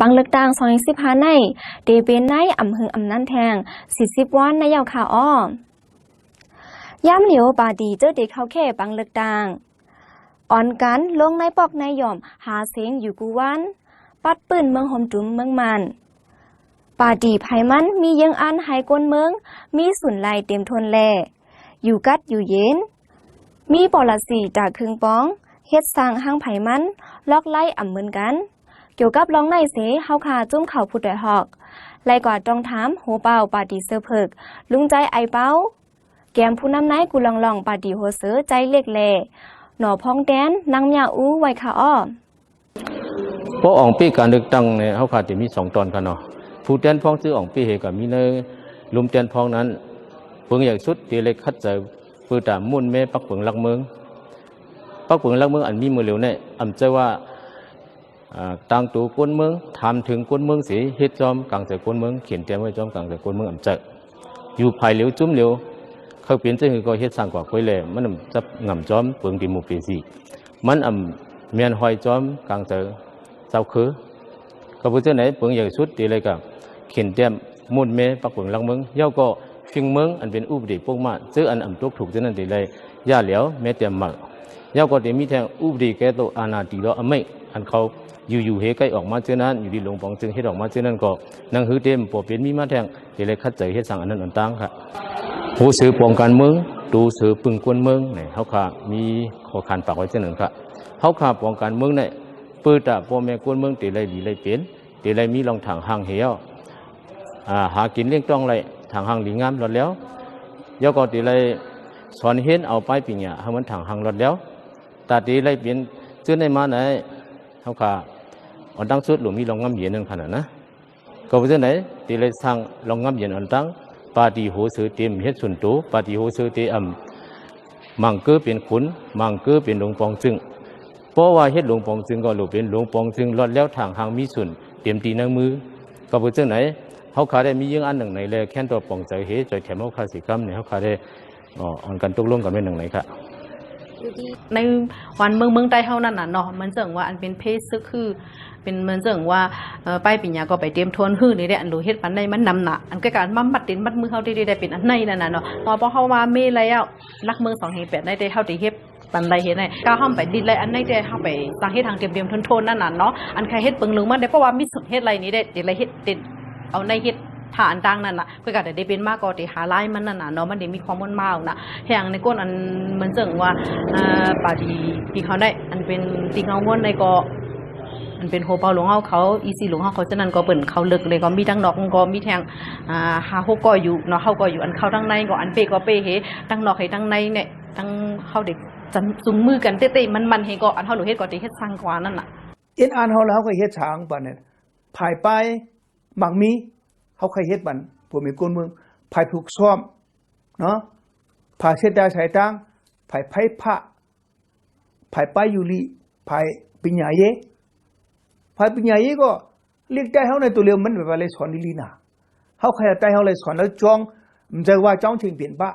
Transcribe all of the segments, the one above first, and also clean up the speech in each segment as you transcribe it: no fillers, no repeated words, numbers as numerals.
บางเลือกตั้ง2015ในเดเบนในอำหึงอำนันแทง40วันในยาวข่าวอ้อย่ำเหลียวบาดีเจอเด็กเขาแค่บางเลือกตั้งอ่อนกันลงในปอกในหย่อมหาเสียงอยู่กูวันปัดปืนเมืองหอมจุ่มเมืองมันปาดีไผมันมียังอันหายกวนเมืองมีสุนไลเต็มทนแลอยู่กัดอยู่เย็นมีปอลสีดาครึ่งป้องเฮ็ดสร้างห้างไผมันล็อกไล่อ่ำเหมือนกันเกี่ยวกับรองในเสเฮาคาจุ้มเข่าผู้ใดหอกไล่กว่าต้องถามโหเป่าปาดีเสื้อเพิกลุงใจไอเป้าแกมผู้นำนายกูลองปาดีโหเสือใจเล็กแลหน่อพองแดนนางเมียอู้ไว้ค่ะอ้อเพราะอ่องปีการเลือกตั้งเนี่ยเขาขาดจะมี2 ตอนกันเนาะผู้แทนพ้องซื้ออ่องปีเหกับมีในลุมแทนพ้องนั้นเพิ่งอย่างสุดที่เลยคัดใจปืนตามมุ่นแม่ปักเปิงลักเมืองปักเปิงลักเมืองอันมีมือเหลวเนี่ยอำเจว่าต่างตัวก้นเมืองทำถึงก้นเมืองสีเฮ็ดจอมกลางใจก้นเมืองเขียนเตรียมไว้จอมกลางใจก้นเมืองอำเจอยู่ภายเหลวจุ้มเหลวเขาเปลี่ยนใจคือก็เฮ็ดสร้างกว่าคุยเลยมันจะง่ำจอมเปิงตีมูเปสีมันเมียนหอยจอมกลางใจเจ้าคือก็พูดเจ้าไหนเปิงอย่างสุดตีเลยกับเขียนเตรียมมุ่นแม่ปักเปิงลักเมืองเย้าก็ฟิงเมืองอันเป็นอุบดีพวกมาซื้ออันตุกถูกเจ้านั้นตีเลยย่าเหลียวแม่เตรียมหมักเย้าก็เดี๋ยวมีแทงอุบดีแก่ตัวอาณาตีล้อไม่อันเขาอยู่เฮใกล้ออกมาเจ้านั้นอยู่ที่หลวงปองจึงเฮ็ดออกมาเจ้านั้นก็นั่งหือเต็มปอเป็นมีมาแทงตีเลยคัดใจเฮ็ดสั่งอันนั้นอันตั้งครับผู้ซื้อปองการเมืองดูซื้อปึงกวนเมืองเนี่ยเขาขามีขอขานปากไว้เจ้าหนึ่งครับเขาขาปองการเมืองเนี่ยปืนตาปอแม่กวนเมืองตีเลยดีเลยเปลี่ยนตีเลยมีรองทางห่างเหี่ยวหากินเลี้ยงต้องไรทางห่างหลีงามรถแล้วย่อก็ตีเลยสอนเห็นเอาไปปีเนี่ยให้มันทางห่างรถแล้วแต่ตีเลยเปลี่ยนซื้อในมาไหนเขาขาอันตั้งสุดหลุมมีรองงามเย็นนั่นขนาดนะก็ไปเจ้าไหนตีเลยสร้างรองงามเย็นอันตั้งปาฏิโหสือเต็มเฮ็ดส่วนตัวปาฏิโหสือเต็มมังเกือเป็นขุนมังเกือเป็นหลวงปองจึงเพราะว่าเฮ็ดหลวงปองจึงก็หลุเป็นหลวงปองจึงรอดแล้วทางหางมีส่วนเต็มตีในมือก็ไปเจ้าไหนเขาขาได้มียังอันหนึ่งไหนเลยแค่ตัวปองใจเฮ็ดใจแถมเขาขาสิกรรมเนี่ยเขาขาได้อ่อนกันตกลงกันไว้หนึ่งไหนครับในวันเมืองใต้เท่านั้นน่ะเนาะมันเจิงว่าอันเป็นเพศซึกคือเป็นเหมือนเจิงว่าป้ายปิญญาก็ไปเตรียมทวนฮื้อนี่แหละอันดูเฮ็ดปันในมันนำหนักอันก็การมัดตินมัดมือเขาได้เป็นอันในนั่นน่ะเนาะพอเขามาเมย์แล้วรักเมือง208ได้เท่าที่เฮ็ดปันใดเฮ็ดได้ก้าวห้ามไปดินไรอันในได้เข้าไปสร้างเฮ็ดทางเตรียมทนนั่นน่ะเนาะอันใครเฮ็ดเปิงลึงมันได้เพราะว่ามีสุดเฮ็ดไรนี้ได้เดี๋ยวไรเฮ็ดติดเอาในเฮ็ดฐานต่างนั่นน่ะก็ได้เป็นมากก็ที่หาลายมันนั่นน่ะเนาะมันได้มีความมันมากนะแห่งในก้นอันเหมือนเจิงว่าป่าที่เขาได้อันเป็นตีเขาม้วนในก็มันเป็นโฮเปาหลวงเขาอีซีหลวงเขาฉะนั้นก็เปิ่นเขาลึกเลยก็มีทั้งนอกก็มีแทงหาโฮก็อยู่เนาะเขาก็อยู่อันเข้าทั้งในก็อันเปก็เปเฮทั้งนอกให้ทั้งในเนี่ยทั้งเข้าเด็กจันซุ่มมือกันเต้ๆมันเฮก็อันเขาหนูเฮ็ดก็ที่เฮ็ดสร้างกว่านั่นน่ะอินอันเขาแล้วก็เฮ็ดช้างป่ะเนี่ยภายไปบางมีเขาเคยเฮ็ดมันพวกมีกวนเมืองภายผูกซ้อมเนาะภายเช็ดดาใช้ตังภายไผ่พระภายไปอยู่ลีภายปิญญาเยภายปิญญาเยก็เรียกได้เขาในตัวเรียวมันแบบอะไรสอนลีน่ะเขาเคยได้เขาเลยสอนแล้วจ้องมันจะว่าจ้องถึงเปลี่ยนปะ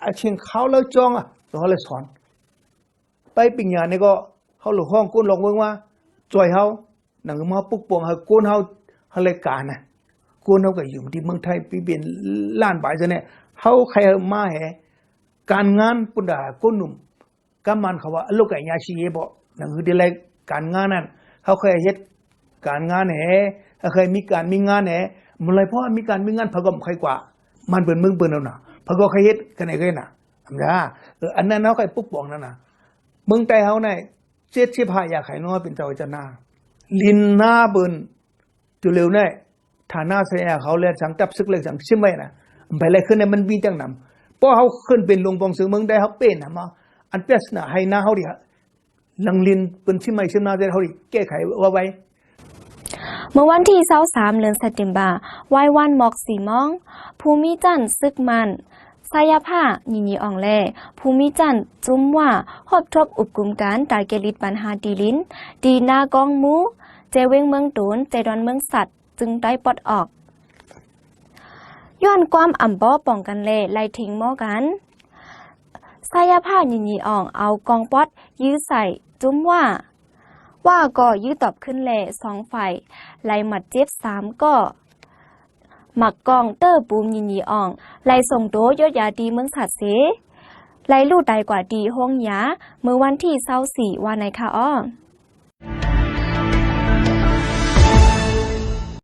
อาเชียงเขาแล้วจ้องแล้วเขาเลยสอนไปปิญญาเนี่ยก็เขาหลวงห้องก้นหลงเมืองว่าจ่อยเขาหนังมาปุกปวงเขาก้นเขาเลยการนะกูนเอาก็อยู่ที่เมืองไทยปีเป็นล้านบาทซะเนี่ยเขาใครมาแห่การงานปุ่นด่าก้นหนุ่มก็มันเขาว่าลูกไก่ยาชีเย่บอกนั่นคือเดี๋ยวการงานนั้นเขาเคยเฮ็ดการงานแห่เคยมีงานแห่มันเลยเพราะมีการมีงานพะก็ใครกว่ามันเป็นเมืองเปิ้นเอาน่ะพะก็ใครเฮ็ดกันไหนกันน่ะธรรมดาอันนั้นเขาใครปุ๊บปองนั่นน่ะเมืองใต้เขาเนี่ย75อยากให้น้อยเป็นเจ้าจะนาลินหน้าเปิ้นจุเร็วเนี่ยฐานะเสียเขาเลยสั่งจับซึกเลยสั่งชิมไว้นะไปเลยขึ้นเนี่ยมันมีจังนำเพราะเขาขึ้นเป็นหลวงปองซื้อเมืองได้เขาเป็นนะมาอันเปียสนะให้หน้าเขาดิลังลินเป็นชิมไม่ชิมนาได้เขาดิแก้ไขว่าไว้เมื่อวันที่23เดือนสิงหาคมวายวันหมอกสีมองภูมิจันทร์ซึกมันสายผ้ายิอ่องแลภูมิจันทร์จุ้มว่าฮอบทบอุปกลุ่มการตายเกลิดปัญหาดีลิ้นดีนากองมูเจเวงเมืองตูนเจดอนเมืองสัตว์จึงได้ปลดออกย้อนความอ่ำบ่ป้องกันเล่ไล่ทิ้งหม้อกันสายผ้ายิอ่องเอากองปอดยื้อใส่จุ้มว่า ว่าก็ยื้อตอบขึ้นแหล่2ฝ่ายไล่หมัดเจ็บ3ก็หมักกองเตอร์ปูมยินยีอ่องไล่ส่งโดยศยาดีเมืองสัตว์เสไล่ลู่ใดกว่าดีห้องยาเมื่อวันที่24วันในค่ะอ้อ